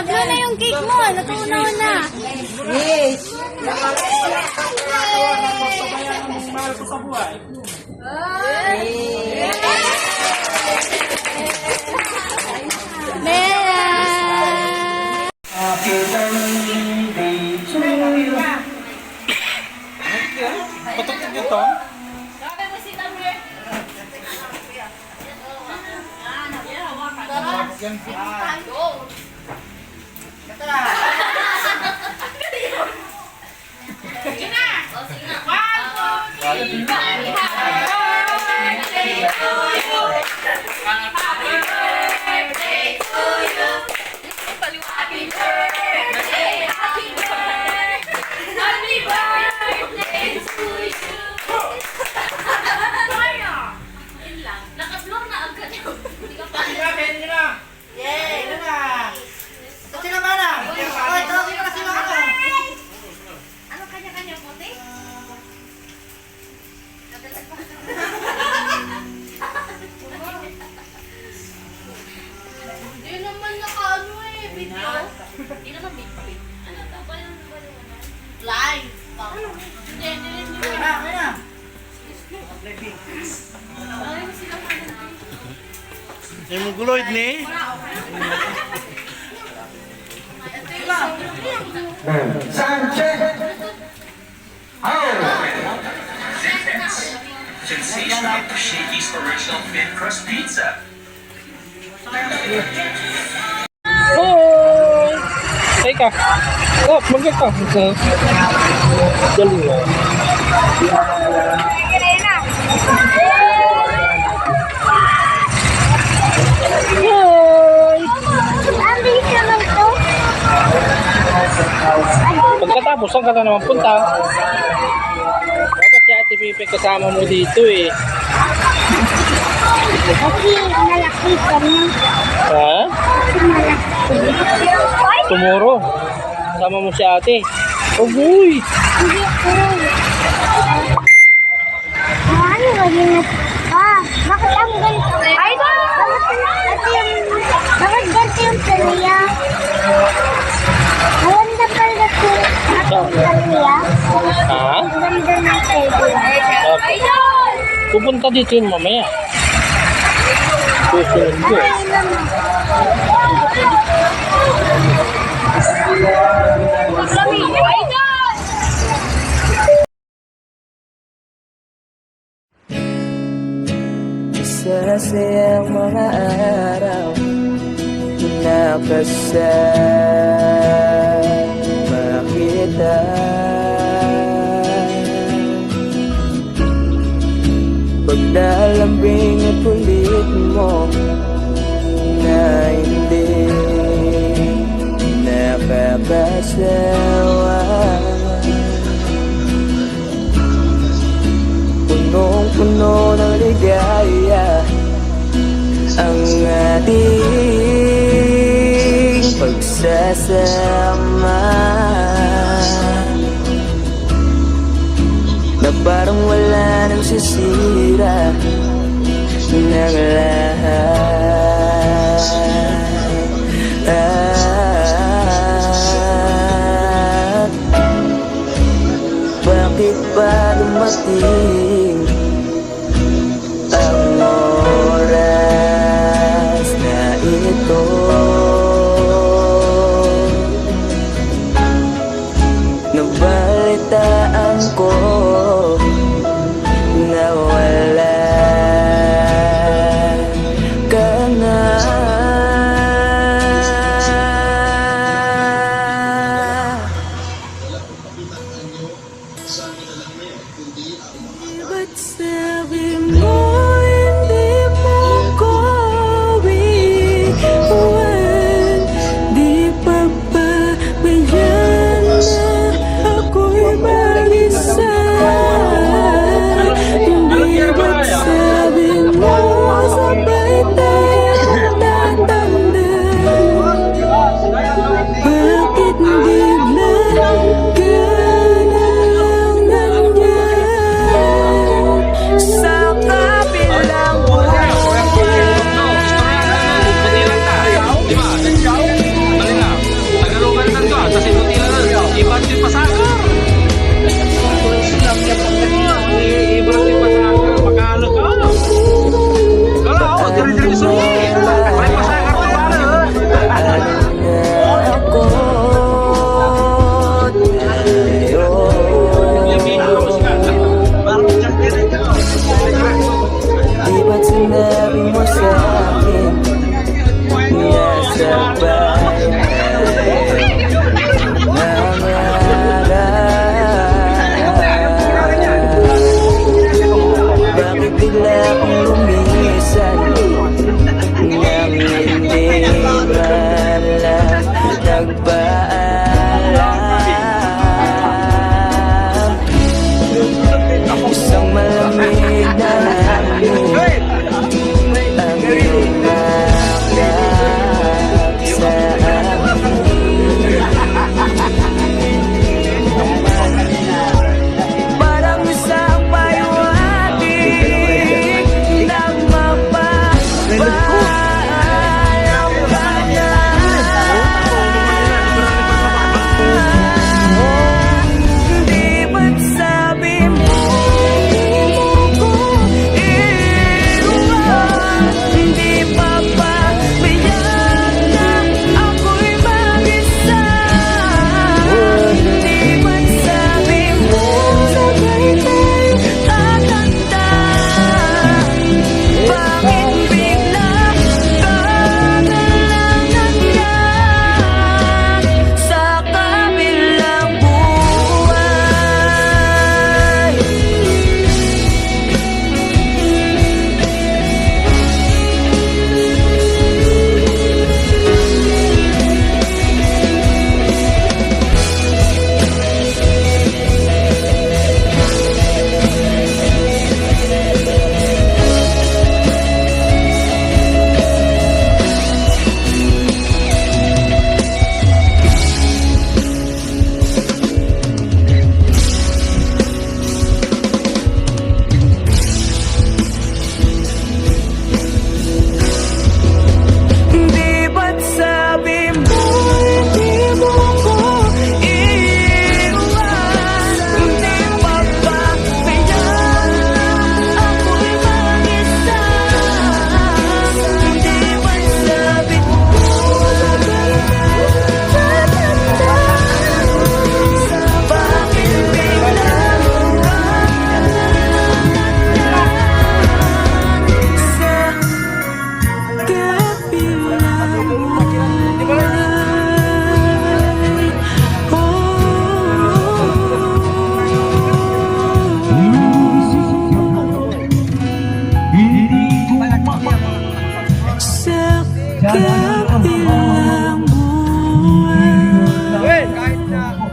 Blow na yung cake mo. Natunaw na. Yes. Mahal ko sa buhay. Bella! Happy birthday to you. Patugtog nyo to? Yung mugloid ni? Sanchez! Sensational Shakey's original thin crust pizza. Oh! Teka. Oh, mag-get ka. Galing mo. Pagkatapos, saan ka na naman punta? Dapat si Ate Pipe kasama mo dito eh. Kasi malaki ka na. Ha? Tomorrow. Sama mo si ate. Uy! Hindi ko. Ano ba yun? Bakit ang ganito? Ay, bakit ganito yung saniya? Maganda pala ito. Saniya. Ha? Maganda na ito. Okay. Pupunta dito yun mamaya. Susunod ko. Ay, naman. Masasayang mga araw nakasama kita. Pagdalambing at kulit mo na hindi nakakasawa. Punong-puno ng ligaya ang ating pagsasama, na parang wala nang sisira ng lahat. Bakit ba dumating ang oras na ito? Nabalitaan ko na wala ka na. Ba't sabi mo hindi mo ko iwan? Di pa ba bayan na ako?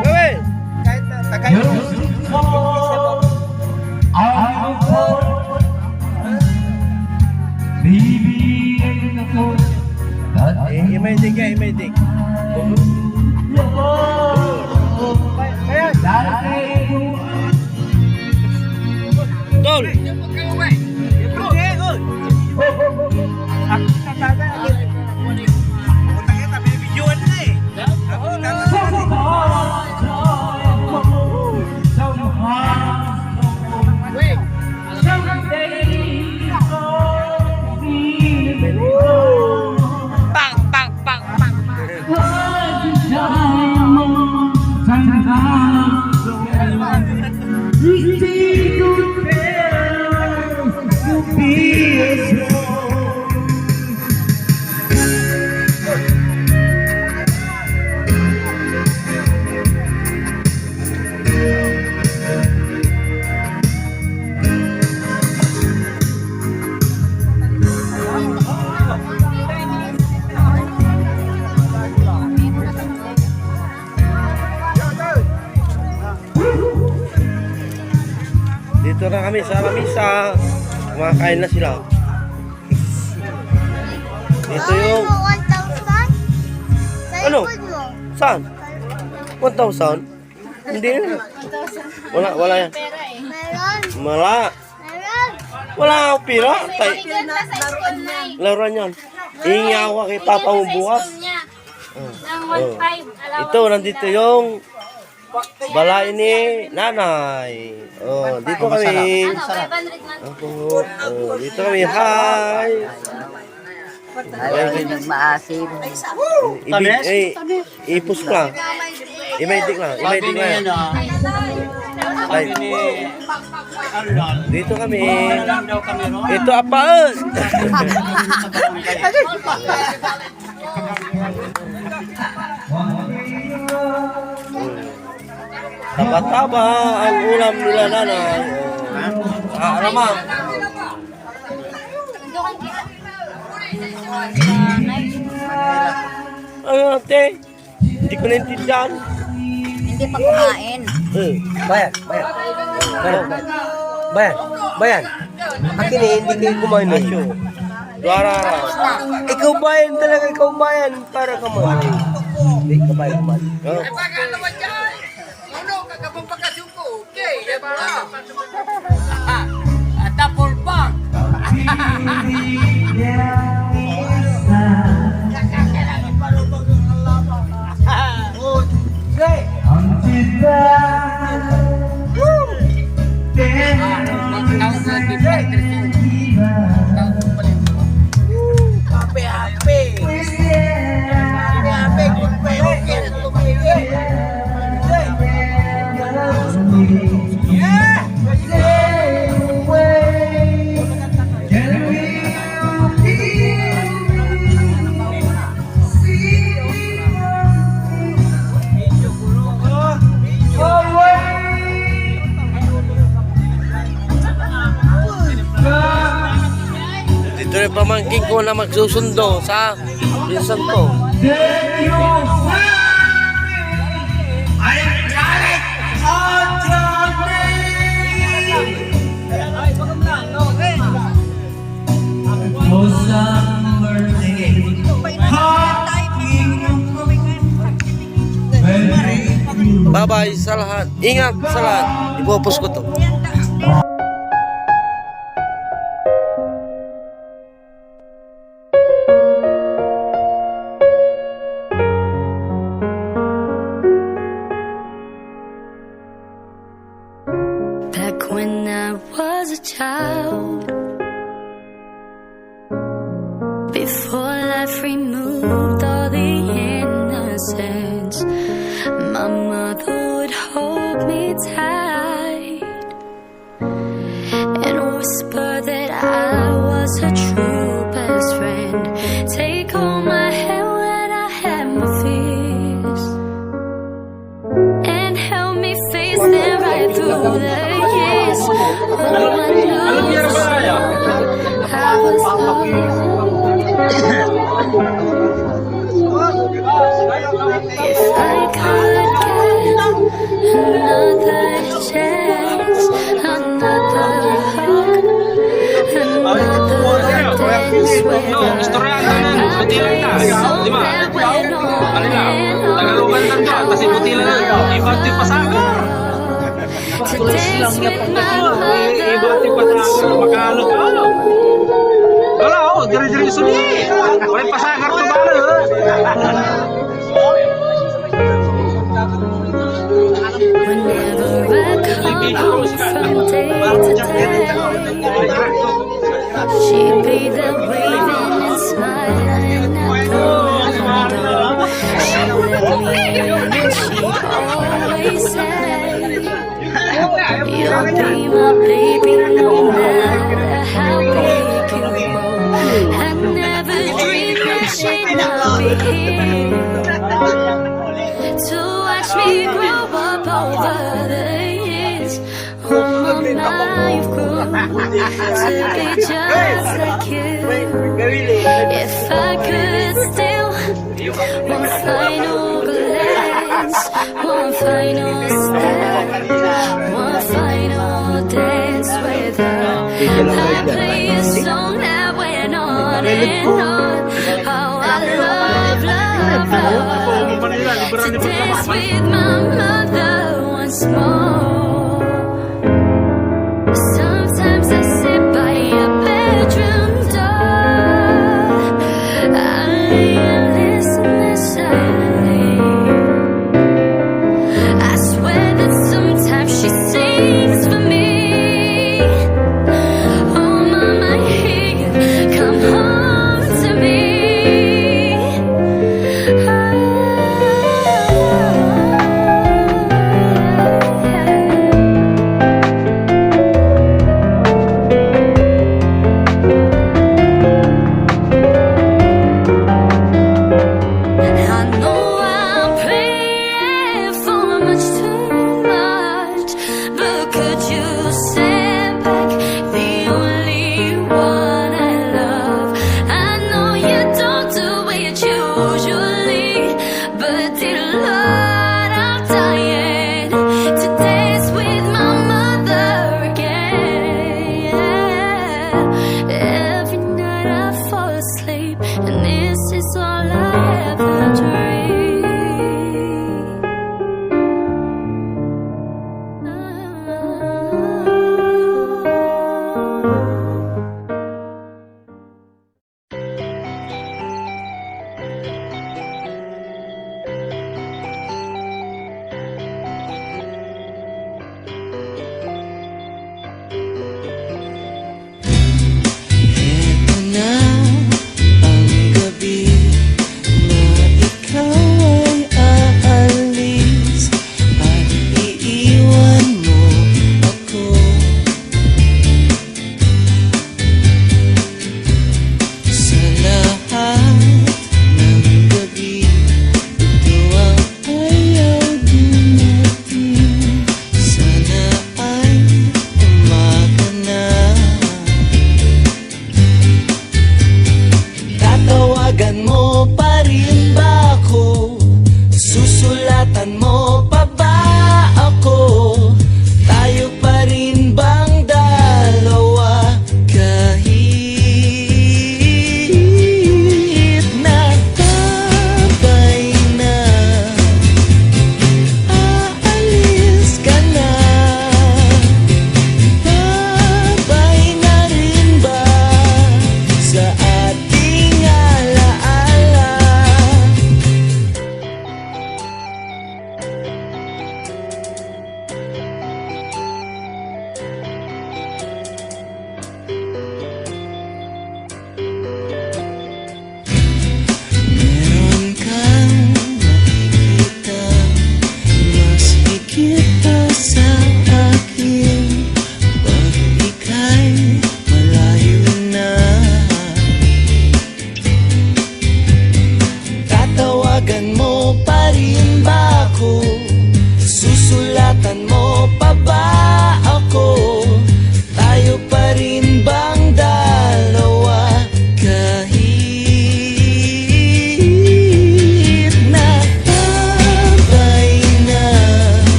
Gawin! Kahit na tagay mo. Imadig ka, imadig. Tol! Dito na kami sa lamisa. Kumakain na sila. Ito yung... Ano, 1,000? Sa Ano? likod mo. Saan? 1,000? Hindi na. Wala yan. Meron. Wala. Meron. Wala akong pira. Bigyan na sa school na eh. Laruan yan. Hingi ako kay Papa mo bukas. Ng 1,500. Ito, nandito yung balay ni nanay. Oh, dito kami. Ano, 500 man. Opo. Oh, dito kami. Hi. Ayaw rin ng maasim. Ipus ko lang. Imagic lang. Imagic lang. Ay, dito kami. Ito apaan. Taba-taba ang ulam nila nanay. Alamang. Ano ate? Hindi ko naintindihan. Hindi pa kumain. Bayan. Bayan. Akin eh, hindi kayo kumain na siya. Duara-ara. Ikaw bayan talaga, ikaw bayan para kumain. Hindi ka bayan kumain. Dito rin pamangking ko na magsusundo sa pinsan ko. Bye-bye sa lahat. Ingat sa lahat. Ipopos ko to. Back when I was a child, before life removed all the innocence, my mother would hold me tight and whisper that I was her true best friend. Take all my hand when I had my fears and help me face them right through the years. All I knew was I was alone. If I could get another chance, another hug, another dance with her, I'd play a song that went on and on. To dance with my mother. Wala, oh, dire-diretso ni. Wala pasagar to bala. Whenever I come home from day to day, she'd be there waving and smiling at the window. She let me in and she'd always say, you'll be my baby no matter how big you grow. I never dreamed that she'd not be here to watch me grow up over the years. Oh mama, you've grown to be just like you. If I could still one final glance, one final step, one final dance with her, I'd play a song that went on and on. Oh, I love, love, love to dance with my mother.